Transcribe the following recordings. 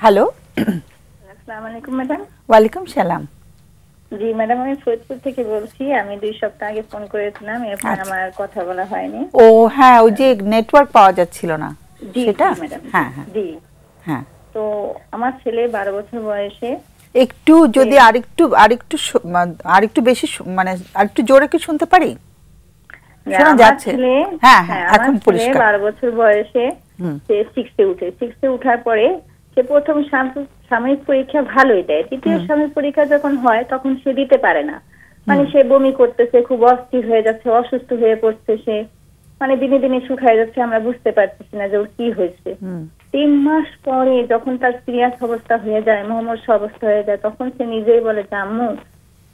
Hello. আসসালামু আলাইকুম madam. ওয়ালাইকুম সালাম। জি ম্যাডাম, আমি ফরিদপুর থেকে বলছি। আমি 2 সপ্তাহ আগে ফোন করেছিলাম, এরপর আমার কথা বলা হয়নি। ও হ্যাঁ, ওই যে নেটওয়ার্ক পাওয়া যাচ্ছিল না জি সেটা। জি ম্যাডাম। হ্যাঁ হ্যাঁ জি। হ্যাঁ। তো আমার ছেলে 12 বছর বয়সে। একটু যদি আরেকটু বেশি মানে আরেকটু জোরে কি শুনতে পারি? শোনা যাচ্ছে? হ্যাঁ হ্যাঁ, এখন পরিষ্কার। 12 বছর বয়সে সে 6 উঠে। 6 উঠার পরে সে প্রথম সাময়িক পরীক্ষা ভালোই দেয়। দ্বিতীয় সাময়িক পরীক্ষা যখন হয় তখন সে দিতে পারে না। মানে সে বমি করতেছে, খুব অস্থির হয়ে যাচ্ছে, অসুস্থ হয়ে পড়ছে সে। মানে দিনে দিনে শুকায় যাচ্ছে, আমরা বুঝতে পারতেছি না যে ওর কি হয়েছে। 3 মাস পরে যখন তার সিরিয়াস অবস্থা হয়ে যায়, মুমূর্ষু অবস্থা হয়ে যায়, তখন সে নিজেই বলে যে আম্মু,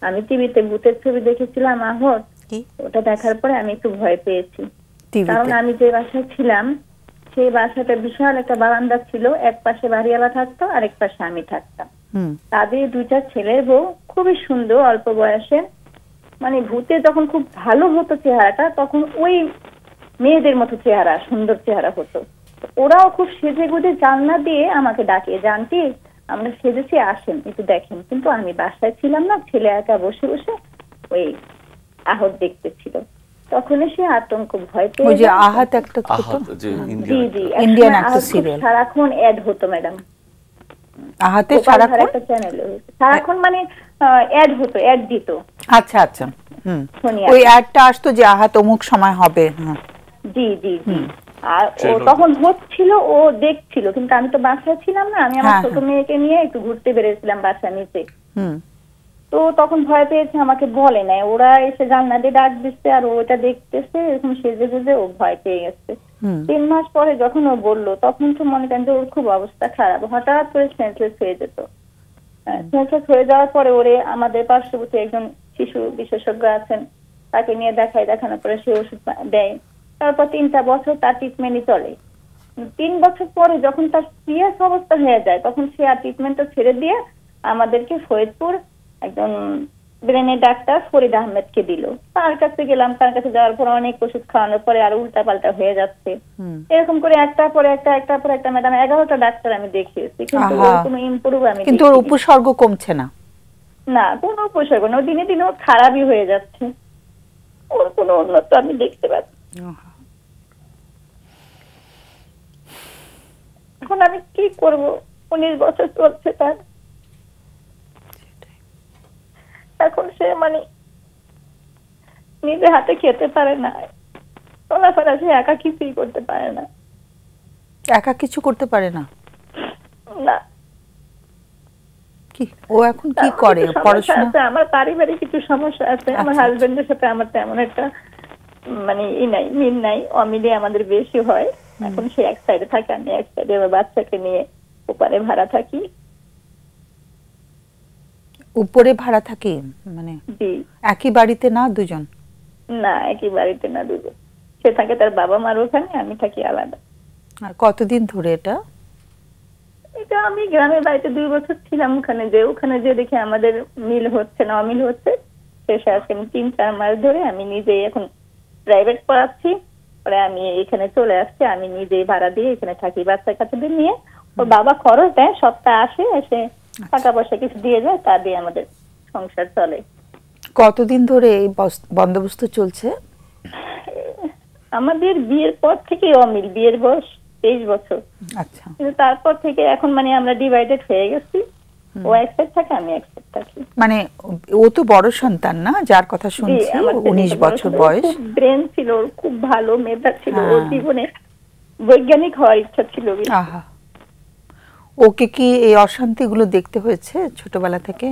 আমি টিভিতে ভূতের ছবি দেখেছিলাম আহত, ওটা দেখার পরে আমি একটু ভয় পেয়েছি। কারণ আমি যে বাসায় ছিলাম সেই বাসাটা বিশাল একটা বারান্দা ছিল, এক পাশে বাড়িওয়ালা থাকতো আর এক পাশে আমি থাকতাম। তাদের 2টা ছেলের বউ খুবই সুন্দর, অল্প বয়সে। মানে ভূতে যখন খুব ভালো হতো চেহারাটা, তখন ওই মেয়েদের মতো চেহারা, সুন্দর চেহারা হতো। ওরাও খুব সেজে গুজে জানলা দিয়ে আমাকে ডাকে, জানটি আমরা সেজেছি, আসেন একটু দেখেন। কিন্তু আমি বাসায় ছিলাম না, ছেলে একা বসে বসে ওই আহত দেখতেছিল। তখন সে আতঙ্ক ভয় পেয়ে, ওই যে আহাত একটা ছোট, জি জি, ইন্ডিয়ান একটা সিরিয়াল, সারাক্ষণ অ্যাড হতো ম্যাডাম। আহাতে সারাক্ষণ একটা চ্যানেলে সারাক্ষণ মানে অ্যাড হতো, অ্যাড দিত। আচ্ছা আচ্ছা। ওই অ্যাডটা আসতো যে আহাত অমুক সময় হবে। জি জি জি। আর ও তখন হচ্ছিল, ও দেখছিল, কিন্তু আমি তো বাসায় ছিলাম না। আমি আমার ছোট মেয়েকে নিয়ে একটু ঘুরতে বেরিয়েছিলাম বাসার নিচে। তো তখন ভয় পেয়েছে, আমাকে বলে নাই। ওরা এসে জানলা দিয়ে ডাক দিচ্ছে আর ওটা দেখতেছে, এরকম সেজে গুজে ও ভয় পেয়ে গেছে। 3 মাস পরে যখন ও বললো, তখন তো মনে করেন যে ওর খুব অবস্থা খারাপ, হঠাৎ করে সেন্সলেস হয়ে যেত। সেন্সলেস হয়ে যাওয়ার পরে ওরে আমাদের পার্শ্ববর্তী একজন শিশু বিশেষজ্ঞ আছেন, তাকে নিয়ে দেখানোর পরে সে ওষুধ দেয়। তারপর 3টা বছর তার ট্রিটমেন্টই চলে। 3 বছর পরে যখন তার সিরিয়াস অবস্থা হয়ে যায়, তখন সে আর ট্রিটমেন্টটা ছেড়ে দিয়ে আমাদেরকে ফরিদপুর একজন ব্রেনের ডাক্তার ফরিদ আহমেদকে দিল। তার কাছে গেলাম, তার কাছে যাওয়ার পর অনেক ওষুধ খাওয়ানোর পরে আর উল্টা পাল্টা হয়ে যাচ্ছে। এরকম করে একটার পর একটা ম্যাডাম 11টা ডাক্তার আমি দেখিয়েছি, কিন্তু ওর কোনো ইমপ্রুভ আমি কিন্তু ওর উপসর্গ কমছে না। না, কোনো উপসর্গ না, দিনে দিনে ও খারাপই হয়ে যাচ্ছে। ওর কোনো উন্নত আমি দেখতে পাচ্ছি। এখন আমি কি করব? 19 বছর চলছে তার। এখন সে মানে নিজে হাতে খেতে পারে না, চলাফেরা সে একা কিছুই করতে পারে না। একা কিছু করতে পারে না? না। কি ও এখন কি করে? পড়াশোনা? আমার পারিবারিক কিছু সমস্যা আছে। আমার হাজবেন্ডের সাথে আমার তেমন একটা মানে মিল নাই, অমিলে আমাদের বেশি হয়। এখন সে এক সাইডে থাকে, আমি এক সাইডে, আমার বাচ্চাকে নিয়ে ওপারে ভাড়া থাকি। উপরে ভাড়া থাকি মানে? জি। একই বাড়িতে না দুজন? না, একই বাড়িতে না, দুজন। সে থাকে তার বাবা মার ওখানে, আমি থাকি আলাদা। আর কতদিন ধরে এটা? এটা আমি গ্রামের বাড়িতে 2 বছর ছিলাম। ওখানে যে দেখে আমাদের মিল হচ্ছে না, অমিল হচ্ছে, শেষে আজকে 3-4 মাস ধরে আমি নিজেই এখন প্রাইভেট পড়াচ্ছি। পরে আমি এখানে চলে আসছি, আমি নিজেই ভাড়া দিয়ে এখানে থাকি বাচ্চা কাচ্চাদের নিয়ে। ওর বাবা খরচ দেয়, সপ্তাহে আসে, এসে টাকা পয়সা কিছু দিয়ে যায়, তা দিয়ে আমাদের সংসার চলে। কতদিন ধরে এই বন্দোবস্ত চলছে? আমাদের বিয়ের পর থেকে অমিল, বিয়ের বয়স 23 বছর। আচ্ছা। কিন্তু তারপর থেকে এখন মানে আমরা ডিভাইডেড হয়ে গেছি। ও এক সাইড থাকে, আমি এক সাইড থাকি। মানে ও তো বড় সন্তান না, যার কথা শুনছি, 19 বছর বয়স। খুব ব্রেন ছিল, খুব ভালো মেধা ছিল, ওর জীবনে বৈজ্ঞানিক হওয়ার ইচ্ছা ছিল। আহা, ওকে কি এই অশান্তিগুলো দেখতে হয়েছে ছোটবেলা থেকে?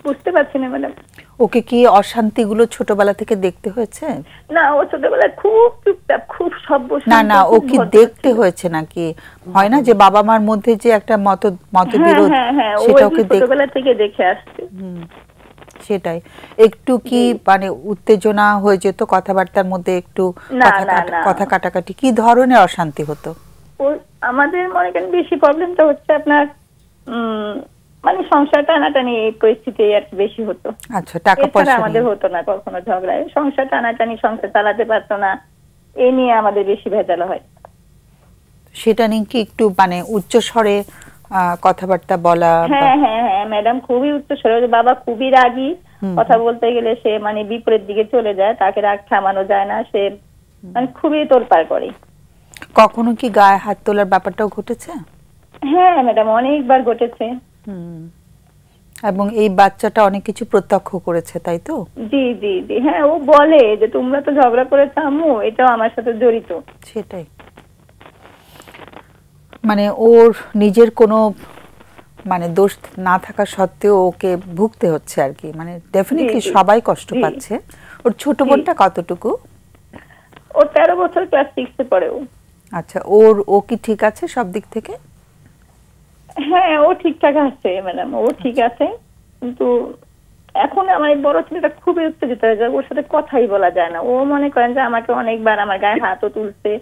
বুঝতে পারছি না ম্যাডাম। ওকে কি অশান্তিগুলো ছোটবেলা থেকে দেখতে হয়েছে? না, ও ছোটবেলায় খুব চুপচাপ, খুব সভ্য। না, ও কি দেখতে হয়েছে নাকি? হয় না যে বাবা মার মধ্যে যে একটা মতবিরোধ, সেটা ওকে ছোটবেলা থেকে দেখে আসছে। সেটাই। একটু কি মানে উত্তেজনা হয়ে যেত কথাবার্তার মধ্যে? একটু কথা কাটাকাটি? কি ধরনের অশান্তি হতো? আমাদের মনে করেন বেশি প্রবলেমটা হচ্ছে আপনার মানে সংসার টানাটানি, এই পরিস্থিতি আর বেশি হতো। আচ্ছা, টাকা পয়সা আমাদের হতো না কখনো ঝগড়ায়। সংসার টানাটানি, সংসার চালাতে পারতো না, এই নিয়ে আমাদের বেশি ভেজাল হয়। সেটা নিয়ে কি একটু মানে উচ্চ স্বরে কথাবার্তা বলা? হ্যাঁ হ্যাঁ হ্যাঁ ম্যাডাম, খুবই উচ্চ স্বরে। বাবা খুবই রাগী, কথা বলতে গেলে সে মানে বিপরীত দিকে চলে যায়, তাকে রাগ থামানো যায় না, সে মানে খুবই তোলপাড় করে। কখনো কি গায়ে হাত তোলার ব্যাপারটাও ঘটেছে? হ্যাঁ ম্যাডাম, অনেকবার ঘটেছে। এবং এই বাচ্চাটা অনেক কিছু প্রত্যক্ষ করেছে, তাই তো? জি জি জি, হ্যাঁ ও বলে যে তোমরা তো ঝগড়া করেছো আম্মু, এটাও আমার সাথে জড়িত। সেটাই, মানে ওর নিজের কোনো মানে দোষ না থাকা সত্ত্বেও ওকে ভুগতে হচ্ছে আর কি, মানে ডেফিনেটলি সবাই কষ্ট পাচ্ছে। ওর ছোট বোনটা কতটুকু? ও 13 বছর, ক্লাস 6 এ পড়ে। আচ্ছা, ও কি ঠিক আছে সব দিক থেকে? হ্যাঁ ও ঠিকঠাক আছে ম্যাডাম, ও ঠিক আছে, কিন্তু এখন আমার বড় ছেলেটা খুবই উত্তেজিত হয়ে যায়, ওর সাথে কথাই বলা যায় না। ও মনে করেন যে আমাকে অনেকবার আমার গায়ে হাতও তুলছে,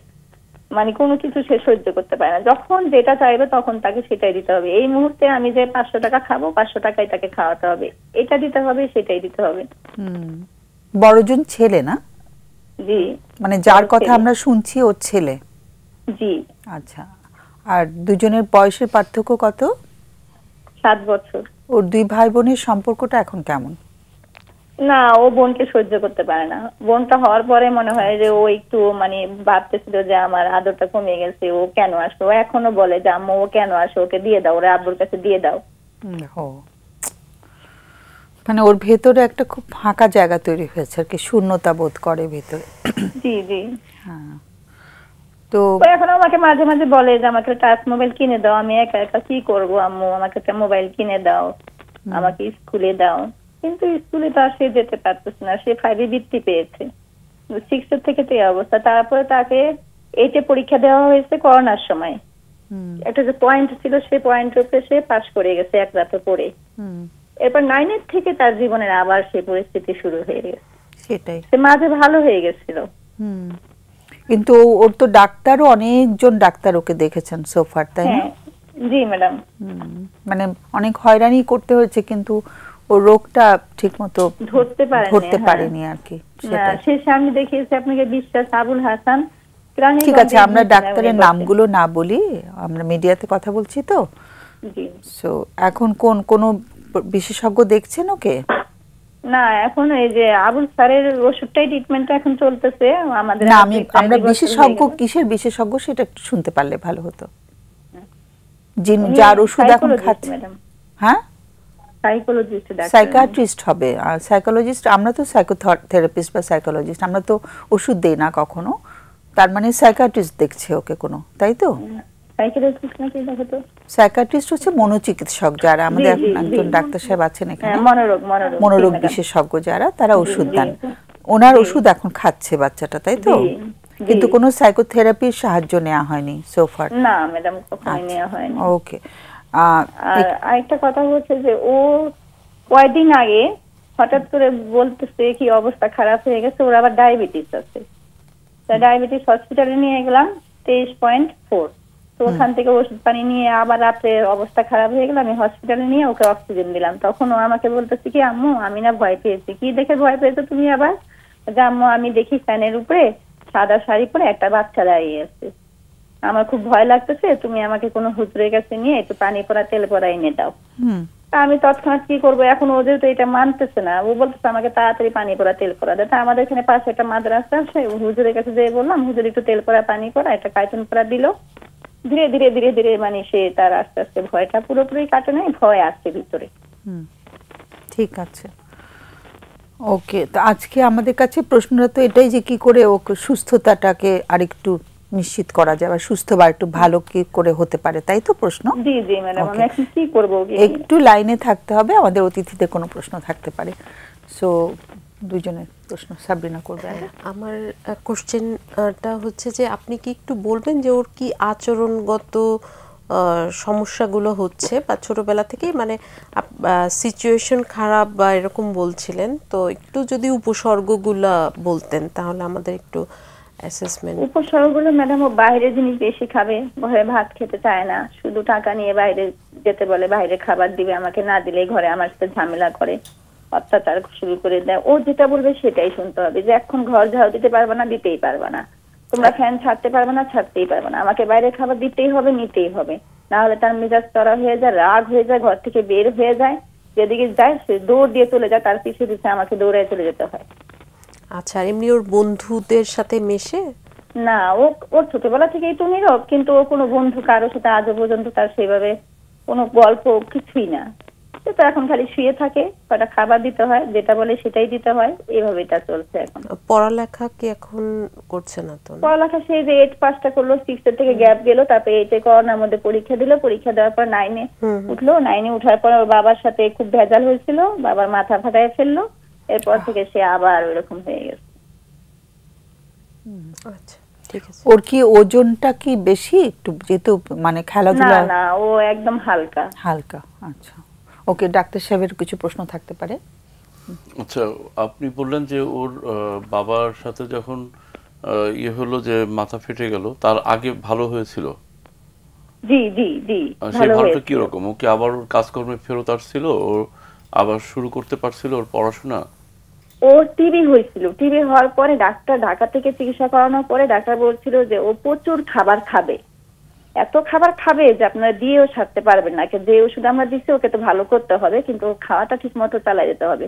মানে কোনো কিছু সে সহ্য করতে পারে না। যখন যেটা চাইবে তখন তাকে সেটাই দিতে হবে। এই মুহূর্তে আমি যে 500 টাকা খাবো, 500 টাকাই তাকে খাওয়াতে হবে, এটা দিতে হবে, সেটাই দিতে হবে। বড়জন ছেলে না? জি, মানে যার কথা আমরা শুনছি ওর ছেলে? জি। আচ্ছা, আর দুজনের বয়সের পার্থক্য কত? 7 বছর। ওর দুই ভাই বোনের সম্পর্কটা এখন কেমন? না, ও বোনকে সহ্য করতে পারে না। বোনটা হওয়ার পরে মনে হয় যে ও একটু মানে ভাবতেছিল যে আমার আদরটা কমে গেছে, ও কেন আসলো। ও এখনো বলে যে আম্মু ও কেন আসে, ওকে দিয়ে দাও, ওরা আব্বুর কাছে দিয়ে দাও। মানে ওর ভেতরে একটা খুব ফাঁকা জায়গা তৈরি হয়েছে আর কি, শূন্যতা বোধ করে ভেতরে। জি জি। হ্যাঁ, তো এখন আমাকে মাঝে মাঝে বলে যে আমাকে টাচ মোবাইল কিনে দাও, আমি একা একা কি করবো আম্মু, আমাকে একটা মোবাইল কিনে দাও, আমাকে স্কুলে দাও। কিন্তু স্কুলে তো আর সে যেতে পারতেছে না, সে 5 এ বৃত্তি পেয়েছে, 6 এর থেকে তো এই অবস্থা। তারপরে তাকে 8 এ পরীক্ষা দেওয়া হয়েছে করোনার সময়, একটা যে পয়েন্ট ছিল সেই পয়েন্টের উপরে সে পাস করে গেছে এক রাতে পড়ে। এরপর 9 এর থেকে তার জীবনের আবার সেই পরিস্থিতি শুরু হয়ে গেছে। সেটাই, সে মাঝে ভালো হয়ে গেছিল, কিন্তু ওর তো ডাক্তারও, অনেকজন ডাক্তার ওকে দেখেছেন সোফার, তাই না? জি ম্যাডাম। মানে অনেক হয়রানি করতে হয়েছে, কিন্তু ওর রোগটা ঠিকমতো ধরতে পারেনি আর কি। শেষে আমি দেখিয়েছি আপনাকে বিশ্বাস আবুল হাসান। ঠিক আছে, আমরা ডাক্তারের নামগুলো না বলি, আমরা মিডিয়াতে কথা বলছি তো। সো এখন কোন বিশেষজ্ঞ দেখছেন ওকে? না, এখন এই যে আবুল স্যারের ওষুধটাই ট্রিটমেন্ট এখন চলতেছে আমাদের। না, আমরা বিশেষজ্ঞ, কিসের বিশেষজ্ঞ সেটা একটু শুনতে পারলে ভালো হতো। যার ওষুধ এখন খাচ্ছে। হ্যাঁ, সাইকিয়াট্রিস্ট হবে। আর সাইকোলজিস্ট, আমরা তো সাইকোথেরাপিস্ট বা সাইকোলজিস্ট, আমরা তো ওষুধ দেই না কখনো। তার মানে সাইকিয়াট্রিস্ট দেখছে ওকে কোনো, তাই তো? সাইকিয়াট্রিস্ট হচ্ছে মনোচিকিৎসক, যারা আমাদের একজন ডাক্তার সাহেব আছেন এখানে, মনোরোগ বিশেষজ্ঞ যারা, তারা ওষুধ দেন। ওনার ওষুধ এখন খাচ্ছে বাচ্চাটা, তাই তো? কিন্তু কোনো সাইকোথেরাপির সাহায্য নেওয়া হয়নি সোফার? না ম্যাডাম, কখনোই নেওয়া হয়নি। ওকে। আর আরেকটা কথা হচ্ছে যে ও কয়েকদিন আগে হঠাৎ করে বলতেছে কি অবস্থা খারাপ হয়ে গেছে, ওর আবার ডায়াবেটিস আছে। ডায়াবেটিস হসপিটালে নিয়ে গেলাম 23.4। তো ওখান থেকে ওষুধ পানি নিয়ে আবার রাত্রে অবস্থা খারাপ হয়ে গেল, আমি হসপিটালে নিয়ে ওকে অক্সিজেন দিলাম। তখন ও আমাকে বলতেছে কি আম্মু আমি না ভয় পেয়েছি। কি দেখে ভয় পেয়েছো তুমি আবার? যে আম্মু আমি দেখি ফ্যানের উপরে সাদা শাড়ি পরে একটা বাচ্চা দাঁড়িয়ে আছে, আমার খুব ভয় লাগতেছে, তুমি আমাকে কোনো হুজুরের কাছে নিয়ে একটু পানি পড়া তেল পড়া এনে দাও। আমি তৎক্ষণাৎ কি করবো, এখন ওদের তো এটা মানতেছে না, ও বলতেছে আমাকে তাড়াতাড়ি পানি পড়া তেল পড়া দেয়। আমাদের এখানে পাশে একটা মাদ্রাসা আছে, হুজুরের কাছে যেয়ে বললাম হুজুর একটু তেল পড়া পানি পড়া একটা কার্টুন পড়া দিল। ধীরে ধীরে ধীরে ধীরে মানে সে তার আস্তে আস্তে ভয়টা পুরোপুরি কাটে নাই, ভয় আসছে ভিতরে। ঠিক আছে, ওকে। তো আজকে আমাদের কাছে প্রশ্নটা তো এটাই যে কি করে ও সুস্থতাটাকে আরেকটু নিশ্চিত করা যায় বা সুস্থ বা একটু ভালো কি করে হতে পারে, তাই তো প্রশ্ন? জি জি ম্যাডাম, আমি এখন কি করব? একটু লাইনে থাকতে হবে, আমাদের অতিথিদের কোনো প্রশ্ন থাকতে পারে। সো দুজনের প্রশ্ন সাবরিনা করবে। আমার কোশ্চেনটা হচ্ছে যে আপনি কি একটু বলবেন যে ওর কি আচরণগত সমস্যাগুলো হচ্ছে বা ছোটবেলা থেকেই মানে সিচুয়েশন খারাপ বা এরকম বলছিলেন, তো একটু যদি উপসর্গগুলো বলতেন তাহলে আমাদের একটু অ্যাসেসমেন্ট। উপসর্গগুলো ম্যাডাম, ও বাইরের জিনিস বেশি খাবে, ঘরে ভাত খেতে চায় না, শুধু টাকা নিয়ে বাইরে যেতে বলে, বাইরে খাবার দিবে, আমাকে না দিলে ঘরে আমার সাথে ঝামেলা করে, অত্যাচার শুরু করে দেয়। ও যেটা বলবে সেটাই শুনতে হবে, যে এখন ঘর ঝাড়ু দিতে পারবে না, দিতেই পারবে না। তোমরা ফ্যান ছাড়তে পারবে না, ছাড়তেই পারবে না, আমাকে বাইরে খাবার দিতেই হবে, নিতেই হবে, না হলে তার মেজাজ চড়া হয়ে যায়, রাগ হয়ে যায়, ঘর থেকে বের হয়ে যায়, যেদিকে যায় সে দৌড় দিয়ে চলে যায়, তার পিছু পিছু আমাকে দৌড়ায় চলে যেতে হয়। আচ্ছা, আর এমনি ওর বন্ধুদের সাথে মেশে? না, ওর ছোটবেলা থেকেই তো নীরব, কিন্তু ও কোনো বন্ধু কারোর সাথে আজও পর্যন্ত তার সেভাবে কোনো গল্প কিছুই না। সে তো এখন খালি শুয়ে থাকে, কটা খাবার দিতে হয়, যেটা বলে সেটাই দিতে হয়, এইভাবে এটা চলছে এখন। পড়ালেখা কি এখন করছে না? তো পড়ালেখা সেই যে 8 পাসটা করলো, 6 এর থেকে গ্যাপ গেল, তারপরে 8 এ করোনার মধ্যে পরীক্ষা দিল, পরীক্ষা দেওয়ার পর 9 এ উঠলো, 9 এ উঠার পর ওর বাবার সাথে খুব ভেজাল হয়েছিল, বাবার মাথা ফাটায় ফেললো, এরপর থেকে সে আবার ওইরকম হয়ে গেছে। আচ্ছা, ঠিক আছে। ওর কি ওজনটা কি বেশি একটু, যেহেতু মানে খেলাধুলা? না না, ও একদম হালকা হালকা। আচ্ছা, ওকে, ডাক্তার সাহেবের কিছু প্রশ্ন থাকতে পারে। আচ্ছা, আপনি বললেন যে ওর বাবার সাথে যখন ইয়ে হলো যে মাথা ফেটে গেল, তার আগে ভালো হয়েছিল? জি জি জি, সেই ভালোটা কি রকম? ও কি আবার ওর কাজকর্মে ফেরত আসছিল? ও আবার শুরু করতে পারছিল ওর পড়াশোনা? ওর টিবি হয়েছিল, টিবি হওয়ার পরে ডাক্তার ঢাকা থেকে চিকিৎসা করানোর পরে ডাক্তার বলছিল যে ও প্রচুর খাবার খাবে, এত খাবার খাবে যে আপনারা দিয়েও ছাড়তে পারবেন না, যে ওষুধ আমরা দিচ্ছি ওকে তো ভালো করতে হবে, কিন্তু খাওয়াটা ঠিক মতো চালাই যেতে হবে।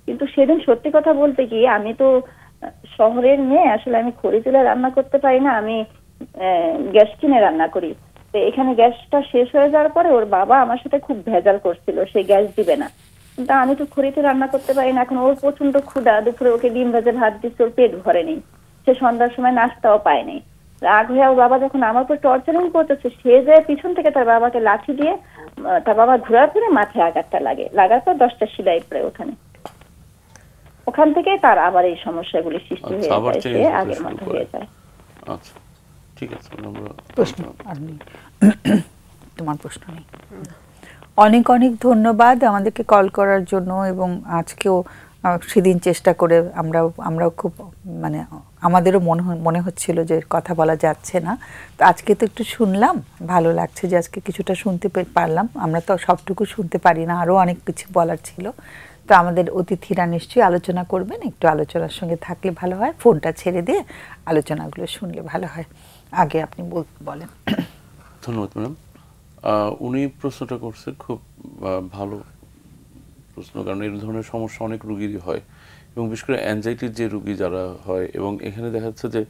কিন্তু সেদিন সত্যি কথা বলতে কি, আমি তো শহরের মেয়ে, আসলে আমি খড়ি চুলে রান্না করতে পারি না, আমি গ্যাস কিনে রান্না করি। তো এখানে গ্যাসটা শেষ হয়ে যাওয়ার পরে ওর বাবা আমার সাথে খুব ভেজাল করছিল, সে গ্যাস দিবে না, কিন্তু আমি তো খড়িতে রান্না করতে পারি না। এখন ওর প্রচন্ড ক্ষুধা, দুপুরে ওকে ডিম ভাজে ভাত দিচ্ছে, ওর পেট ভরেনি, সে সন্ধ্যার সময় নাস্তাও পায়নি। রাগ হয়ে ওর বাবা যখন আমার উপর টর্চারিং করতেছে, সে যায় পিছন থেকে তার বাবাকে লাঠি দিয়ে, তার বাবা ঘোরার পরে মাথায় আঘাতটা লাগার পর 10টা সেলাই পড়ে ওখানে। ওখান থেকে তার আবার এই সমস্যাগুলি সৃষ্টি হয়ে যায়, সে আগের মতো হয়ে যায়। আচ্ছা, ঠিক আছে। প্রশ্ন আর নেই? তোমার প্রশ্ন নেই? অনেক অনেক ধন্যবাদ আমাদেরকে কল করার জন্য, এবং আজকেও সেদিন চেষ্টা করে আমরাও খুব মানে আমাদেরও মনে হচ্ছিল যে কথা বলা যাচ্ছে না, তো আজকে তো একটু শুনলাম, ভালো লাগছে যে আজকে কিছুটা শুনতে পারলাম। আমরা তো সবটুকু শুনতে পারি না, আরও অনেক কিছু বলার ছিল। তো আমাদের অতিথিরা নিশ্চয়ই আলোচনা করবেন, একটু আলোচনার সঙ্গে থাকলে ভালো হয়, ফোনটা ছেড়ে দিয়ে আলোচনাগুলো শুনলে ভালো হয়। আগে আপনি বলেন। ধন্যবাদ ম্যাডাম। উনি প্রশ্নটা করছেন, খুব ভালো প্রশ্ন, কারণ এই ধরনের সমস্যা অনেক রুগীরই হয়, এবং বিশেষ করে অ্যাংজাইটির যে রুগী যারা হয়, এবং এখানে দেখা যাচ্ছে যে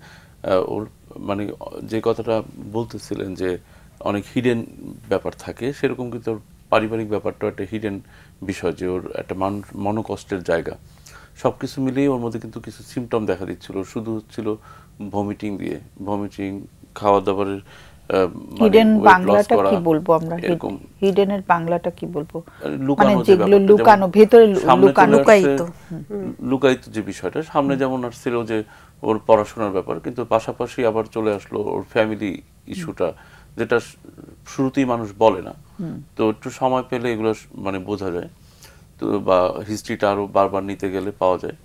ওর মানে যে কথাটা বলতেছিলেন যে অনেক হিডেন ব্যাপার থাকে, সেরকম কিন্তু ওর পারিবারিক ব্যাপারটা একটা হিডেন বিষয়, যে ওর একটা মনোকষ্টের জায়গা। সব কিছু মিলিয়ে ওর মধ্যে কিন্তু কিছু সিমটম দেখা দিচ্ছিল, শুধু হচ্ছিল ভমিটিং দিয়ে, ভমিটিং, খাওয়া দাওয়ারের হিডেন বাংলাটা কি বলবো আমরা? হিডেনের বাংলাটা কি বলবো? মানে যেগুলো লুকানো, ভেতরে লুকায়িত যে বিষয়টা, সামনে যেমন আসছিল যে ওর পড়াশোনার ব্যাপার, কিন্তু পাশাপাশি আবার চলে আসলো ওর ফ্যামিলি ইস্যুটা, যেটা শুরুতেই মানুষ বলে না, তো একটু সময় পেলে এগুলো মানে বোঝা যায়, তো বা হিস্ট্রিটা আরো বারবার নিতে গেলে পাওয়া যায়।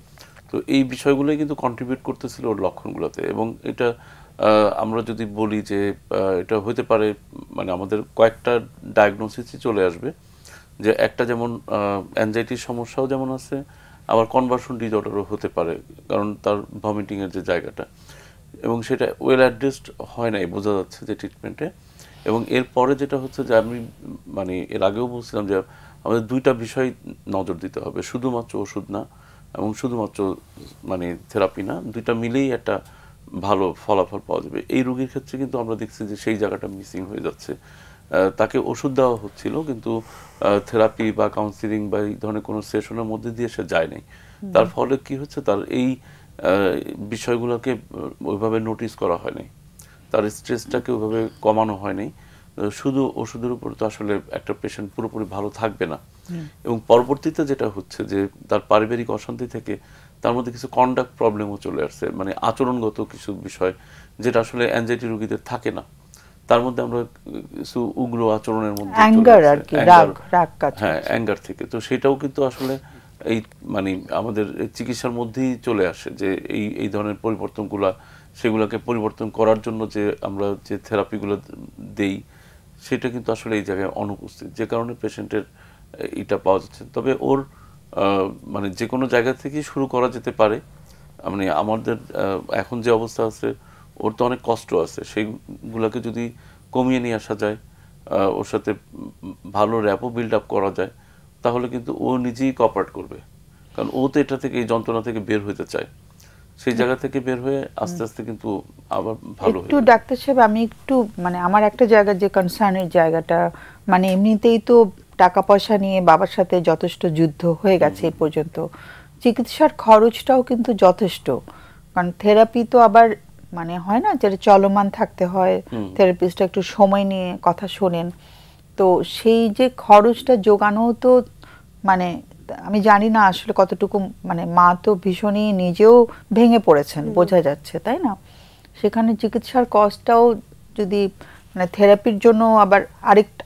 তো এই বিষয়গুলোই কিন্তু কন্ট্রিবিউট করতেছিল ওর লক্ষণগুলোতে, এবং এটা আমরা যদি বলি যে এটা হতে পারে, মানে আমাদের কয়েকটা ডায়াগনোসিসই চলে আসবে, যে একটা যেমন অ্যাংজাইটির সমস্যাও যেমন আছে, আবার কনভার্সন ডিসঅর্ডারও হতে পারে, কারণ তার ভমিটিংয়ের যে জায়গাটা, এবং সেটা ওয়েল অ্যাড্রেসড হয় নাই, বোঝা যাচ্ছে যে ট্রিটমেন্টে। এবং এরপরে যেটা হচ্ছে যে আমি মানে এর আগেও বলছিলাম যে আমাদের দুইটা বিষয় নজর দিতে হবে, শুধুমাত্র ওষুধ না এবং শুধুমাত্র মানে থেরাপি না, দুইটা মিলেই একটা ভালো ফলাফল পাওয়া যাবে। এই রোগীর ক্ষেত্রে কিন্তু আমরা দেখছি যে সেই জায়গাটা মিসিং হয়ে যাচ্ছে, তাকে ওষুধ দেওয়া হচ্ছিল, কিন্তু থেরাপি বা কাউন্সিলিং বা এই ধরনের কোনো সেশনের মধ্যে দিয়ে সে যায় নাই। তার ফলে কি হচ্ছে, তার এই বিষয়গুলোকে ওইভাবে নোটিস করা হয়নি, তার স্ট্রেসটাকে ওইভাবে কমানো হয়নি। শুধু ওষুধের উপর তো আসলে একটা পেশেন্ট পুরোপুরি ভালো থাকবে না, এবং পরবর্তীতে যেটা হচ্ছে যে তার পারিবারিক অশান্তি থেকে তার মধ্যে কিছু কন্ডাক্ট প্রবলেমও চলে আসছে, মানে আচরণগত কিছু বিষয় যেটা আসলে অ্যাংজাইটি রোগীদের থাকে না, তার মধ্যে আমরা কিছু উগ্র আচরণের মধ্যে অ্যাঙ্গার থেকে, তো সেটাও কিন্তু আসলে এই মানে আমাদের চিকিৎসার মধ্যেই চলে আসে, যে এই ধরনের পরিবর্তনগুলা, সেগুলোকে পরিবর্তন করার জন্য যে আমরা যে থেরাপিগুলো দেই, সেটা কিন্তু আসলে এই জায়গায় অনুপস্থিত, যে কারণে পেশেন্টের এটা পাওয়া যাচ্ছে। তবে ওর মানে যে কোনো জায়গা থেকে শুরু করা যেতে পারে, মানে আমাদের এখন যে অবস্থা আছে, ওর তো অনেক কষ্ট আছে, সেইগুলোকে যদি কমিয়ে নিয়ে আসা যায়, ওর সাথে ভালো র্যাপো বিল্ড আপ করা যায়, তাহলে কিন্তু ও নিজেই কোঅপারেট করবে। কারণ ও তো এটা থেকে, এই যন্ত্রণা থেকে বের হতে চায়, সেই জায়গা থেকে বের হয়ে আস্তে আস্তে কিন্তু আবার ভালো হয়ে একটু ডাক্তার সাহেব আমি একটু মানে আমার একটা জায়গা যে কনসার্নের জায়গাটা, মানে এমনিতেই তো টাকা পয়সা নিয়ে বাবার সাথে যথেষ্ট যুদ্ধ হয়ে গেছে এই পর্যন্ত, চিকিৎসার খরচটাও কিন্তু যথেষ্ট, কারণ থেরাপি তো আবার মানে হয় না যেটা চলমান থাকতে হয়, থেরাপিস্ট একটু সময় নিয়ে কথা শোনেন, তো সেই যে খরচটা জোগানো তো মানে আমি জানি না আসলে কতটুকু, মানে মা তো ভীষণই নিজেও ভেঙে পড়েছেন বোঝা যাচ্ছে, তাই না? সেখানে চিকিৎসার কস্টটাও যদি মানে থেরাপির জন্য আবার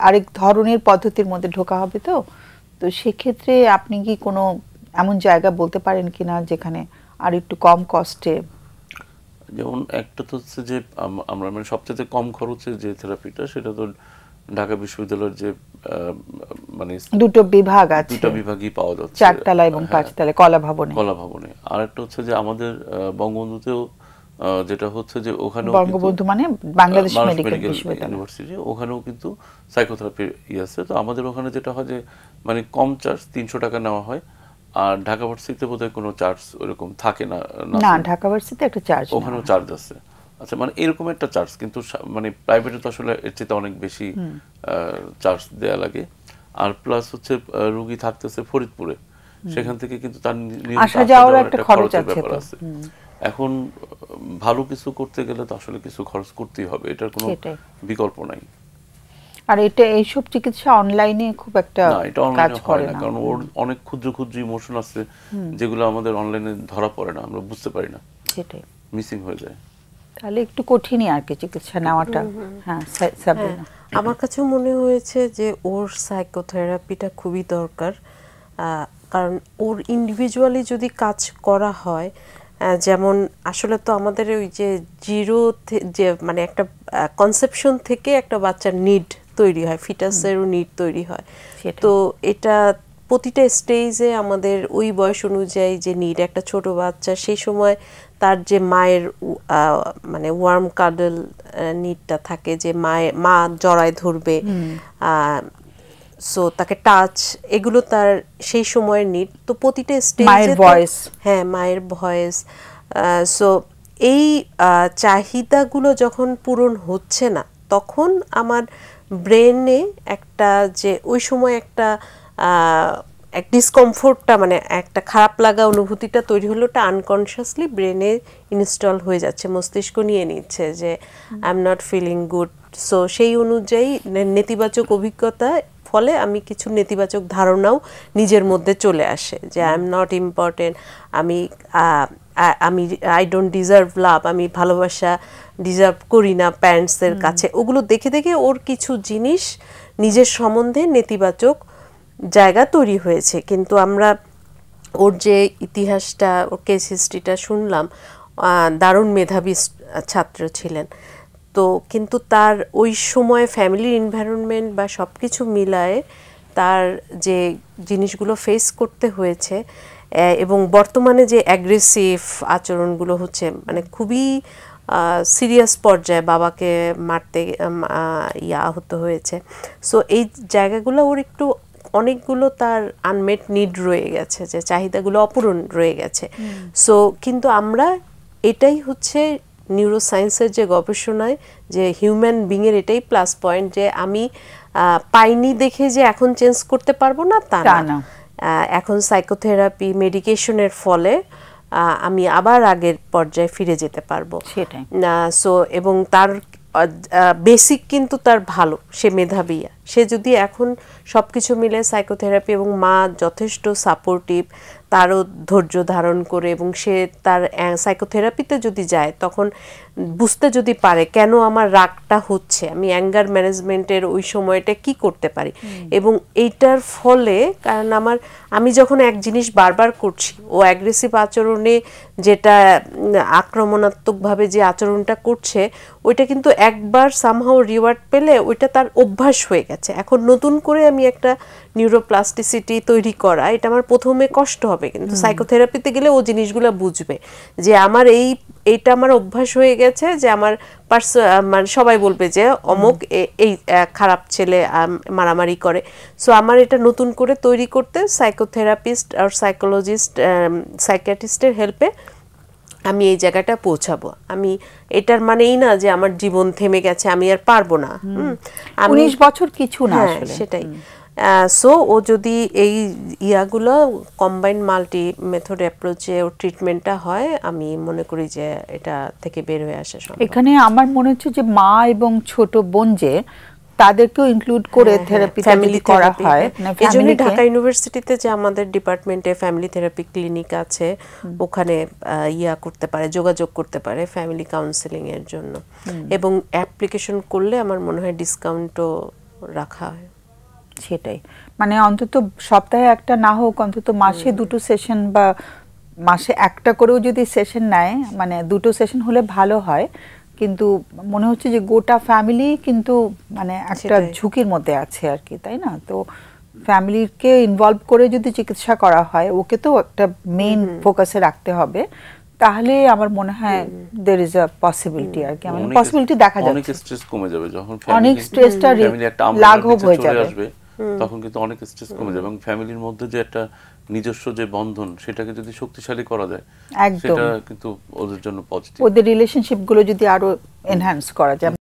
আরেক ধরনের পদ্ধতির মধ্যে ঢোকা হবে, তো তো সেক্ষেত্রে আপনি কি কোনো এমন জায়গা বলতে পারেন কিনা যেখানে আর একটু কম কস্টে? যেমন একটা তো হচ্ছে যে আমরা মানে সবচেয়ে কম খরচে যে থেরাপিটা, সেটা তো ঢাকা বিশ্ববিদ্যালয়ের যে মানে দুটো বিভাগ আছে, দুটো বিভাগই পাওয়া যাচ্ছে, 4 তলা এবং 5 তলা কলা ভবনে। আর একটা হচ্ছে যে আমাদের বঙ্গবন্ধুতেও যেটা হচ্ছে যে ওখানে বঙ্গবন্ধু মানে বাংলাদেশ মেডিকেল ইউনিভার্সিটি, ওখানেও কিন্তু সাইকোথেরাপি আছে। তো আমাদের ওখানে যেটা হয় যে মানে কম চার্জ 300 টাকা নেওয়া হয়, আর ঢাকা ভার্সিটিতে বোধহয় কোনো চার্জ ওরকম থাকে না। না, ঢাকা ভার্সিটিতে একটা চার্জ, ওখানেও চার্জ আছে। আচ্ছা, মানে এরকম একটা চার্জ, কিন্তু মানে প্রাইভেটে তো আসলে এর চেয়ে অনেক বেশি চার্জ দেয়া লাগে। আর প্লাস হচ্ছে রোগী থাকতেছে ফরিদপুরে, সেখান থেকে কিন্তু তার আসা যাওয়ার একটা খরচের ব্যাপার আছে। এখন ভালো কিছু করতে গেলে তো আসলে কিছু খরচ করতেই হবে, এটার কোনো বিকল্প নাই। আর এটা এইসব চিকিৎসা অনলাইনে খুব একটা কাজ করে না, কারণ ওর অনেক ক্ষুদ্র ক্ষুদ্র ইমোশন আছে যেগুলো আমাদের অনলাইনে ধরা পড়ে না, আমরা বুঝতে পারি না, সেটাই মিসিং হয়ে যায়। তাহলে একটু কঠিনই আর কি চিকিৎসা নেওয়াটা। হ্যাঁ, সাবরিনা, আমার কাছে মনে হয়েছে যে ওর সাইকোথেরাপিটা খুবই দরকার, কারণ ওর ইন্ডিভিজুয়ালি যদি কাজ করা হয়, যেমন আসলে তো আমাদের ওই যে জিরো যে মানে একটা কনসেপশন থেকে একটা বাচ্চার নিড তৈরি হয়, ফিটাসেরও নিড তৈরি হয়, তো এটা প্রতিটা স্টেজে আমাদের ওই বয়স অনুযায়ী যে নিড, একটা ছোট বাচ্চা সেই সময় তার যে মায়ের মানে ওয়ার্ম কাডল নিডটা থাকে, যে মা জড়ায় ধরবে, সো তাকে টাচ, এগুলো তার সেই সময়ের নিড। তো প্রতিটা স্টেজে হ্যাঁ মায়ের ভয়েস, সো এই চাহিদাগুলো যখন পূরণ হচ্ছে না, তখন আমার ব্রেনে একটা যে ওই সময় একটা এক ডিসকমফোর্টটা মানে একটা খারাপ লাগা অনুভূতিটা তৈরি হলো, ওটা আনকনসিয়াসলি ব্রেনে ইনস্টল হয়ে যাচ্ছে, মস্তিষ্ক নিয়ে নিচ্ছে যে I am not feeling good. So সেই অনুযায়ী নেতিবাচক অভিজ্ঞতা ফলে আমি কিছু নেতিবাচক ধারণাও নিজের মধ্যে চলে আসে যে আই এম নট ইম্পর্টেন্ট, আমি আই ডোন্ট ডিজার্ভ লাভ, আমি ভালোবাসা ডিজার্ভ করি না প্যারেন্টসের কাছে। ওগুলো দেখে দেখে ওর কিছু জিনিস নিজের সম্বন্ধে নেতিবাচক জায়গা তৈরি হয়েছে। কিন্তু আমরা ওর যে ইতিহাসটা, ওর কেস হিস্ট্রিটা শুনলাম, দারুণ মেধাবী ছাত্র ছিলেন, তো কিন্তু তার ওই সময় ফ্যামিলির এনভায়রনমেন্ট বা সব কিছু মিলায়ে তার যে জিনিসগুলো ফেস করতে হয়েছে, এবং বর্তমানে যে অ্যাগ্রেসিভ আচরণগুলো হচ্ছে মানে খুবই সিরিয়াস পর্যায়ে, বাবাকে মারতে আহত হয়েছে। সো এই জায়গাগুলো ওর একটু অনেকগুলো তার আনমেট নিড রয়ে গেছে, যে চাহিদাগুলো অপূরণ রয়ে গেছে। সো কিন্তু আমরা এটাই হচ্ছে নিউরোসায়েন্সের যে গবেষণায় যে হিউম্যান বিংয়ের এটাই প্লাস পয়েন্ট, যে আমি পাইনি দেখে যে এখন চেঞ্জ করতে পারবো না তা না, এখন সাইকোথেরাপি মেডিকেশনের ফলে আমি আবার আগের পর্যায়ে ফিরে যেতে পারবো। সেটাই। সো এবং তার বেসিক কিন্তু তার ভালো, সে মেধাবী, সে যদি এখন সব কিছু মিলে সাইকোথেরাপি এবং মা যথেষ্ট সাপোর্টিভ, তারও ধৈর্য ধারণ করে, এবং সে তার সাইকোথেরাপিতে যদি যায় তখন বুঝতে যদি পারে কেন আমার রাগটা হচ্ছে, আমি অ্যাঙ্গার ম্যানেজমেন্টের ওই সময়টা কি করতে পারি, এবং এইটার ফলে কারণ আমি যখন এক জিনিস বারবার করছি, ও অ্যাগ্রেসিভ আচরণে যেটা আক্রমণাত্মকভাবে যে আচরণটা করছে, ওইটা কিন্তু একবার সামহাও রিওয়ার্ড পেলে ওইটা তার অভ্যাস হয়ে গেছে। এখন নতুন করে আমি একটা নিউরোপ্লাস্টিসিটি তৈরি করা, এটা আমার প্রথমে কষ্ট হবে, হবে, কিন্তু সাইকোথেরাপিতে গেলে ও জিনিসগুলো বুঝবে যে আমার এইটা আমার অভ্যাস হয়ে গেছে, যে আমার মানে সবাই বলবে যে অমুক এই খারাপ ছেলে মারামারি করে, সো আমার এটা নতুন করে তৈরি করতে সাইকোথেরাপিস্ট আর সাইকোলজিস্ট সাইকিয়াট্রিস্টের হেল্পে আমি এই জায়গাটা পৌঁছাবো। আমি এটার মানেই না যে আমার জীবন থেমে গেছে, আমি আর পারবো না। 19 বছর কিছু না আসলে, সেটাই। সো ও যদি এই ইয়াগুলো কম্বাইন্ড মাল্টি মেথড অ্যাপ্রোচে ও ট্রিটমেন্টটা হয়, আমি মনে করি যে এটা থেকে বের হয়ে আসা সম্ভব। এখানে আমার মনে হচ্ছে যে মা এবং ছোট বোন যে তাদেরকেও ইনক্লুড করে থেরাপি ফ্যামিলি করা হয়। এজন্য ঢাকা ইউনিভার্সিটিতে যে আমাদের ডিপার্টমেন্টে ফ্যামিলি থেরাপি ক্লিনিক আছে, ওখানে ইয়া করতে পারে, যোগাযোগ করতে পারে ফ্যামিলি কাউন্সেলিং এর জন্য, এবং অ্যাপ্লিকেশন করলে আমার মনে হয় ডিসকাউন্টও রাখা হয়। সেটাই, মানে অন্তত সপ্তাহে একটা না হোক, অন্তত মাসে 2টো সেশন বা মাসে একটা করেও যদি সেশন নেয়, মানে 2টো সেশন হলে ভালো হয়। কিন্তু মনে হচ্ছে যে গোটা ফ্যামিলি কিন্তু মানে একটা ঝুঁকির মধ্যে আছে আর কি, তাই না? তো ফ্যামিলিকে ইনভলভ করে যদি চিকিৎসা করা হয়, ওকে তো একটা মেইন ফোকাসে রাখতে হবে, তাহলে আমার মনে হয় देयर इज আ পসিবিলিটি আর কি, মানে পসিবিলিটি দেখা যাচ্ছে। অনেক স্ট্রেস কমে যাবে যখন অনেক স্ট্রেসটা লাঘব হয়ে যাবে, তখন কিন্তু অনেক স্ট্রেস কমে যাবে, এবং ফ্যামিলির মধ্যে যে একটা নিজস্ব যে বন্ধন, সেটাকে যদি শক্তিশালী করা যায়, সেটা কিন্তু ওদের জন্য পজিটিভ। ওদের রিলেশনশিপ গুলো যদি আরো এনহ্যান্স করা যায়।